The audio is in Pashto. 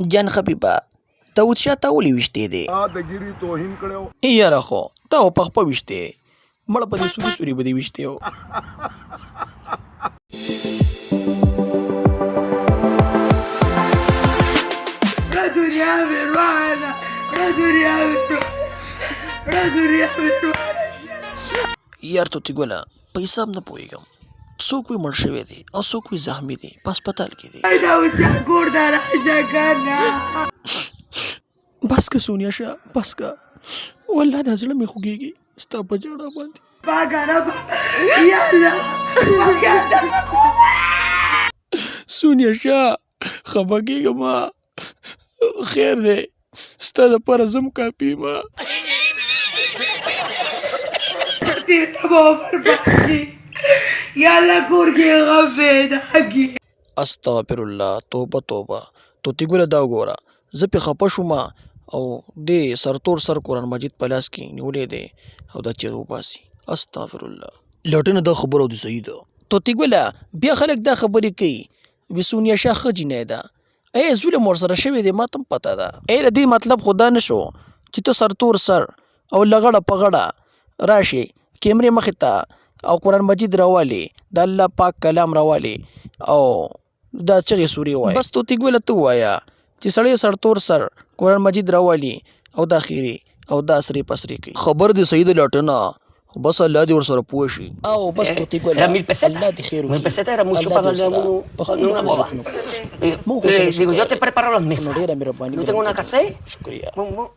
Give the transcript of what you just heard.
جان خفیفه داود شاه ته ولې ویشتې دی د ګیري توهین کړو یاره خو تا خو په خپه ویشتې مړه په دې سوري سوري به دې ویشتې و یار توتي ګله په حساب نه پوهېږم څوک وي مړ شوی دی او څوک وي زخمي دی په هسپتال کې دی بس که سونیا شاه بس که والله دا زړه مې خوږېږي ستا په جړه باندې سونیا شاه خفه کېږه ما خیر دی ستا دپاره زم کافي ما استغفر الله توبه توبه توتي ګله دا وګوره زه پې خفه شوم او دې سرتور سر قرآن مجید په لاس کې نیولی دی او دا چیغې وباسي استغفر الله لټنه دا خبره د صحیح ده توتي ګله بیا خلک دا خبرې کوي وي سونیا شاه ښه جینۍ ده ای ظلم ورسره شوی دی ما ته هم پته ده ای د دې مطلب خو دا نه شو چې ته سرتور سر او لغړه په غړه راشي کیمرې مخې ته او قرآن مجید راوالي د الله پاک کلام راوالي او دا چغې سورې وایي بس توتي ګله ته ووایه چې سړی سرتور سر قرآن مجید راوالي او دا خیرې او دا سرې پسرې کوي خبر دې صحیح ده لاټنه بس الله دې ورسره پوه شي او بس توتي ګله Era 1000 pesetas. الله دې خیر 1000 pesetas era mucho pagarle a uno una boda. Digo, yo te preparo las mesas. ډېره مهرباني Yo tengo una casa ahí. شکریه Mu- mu-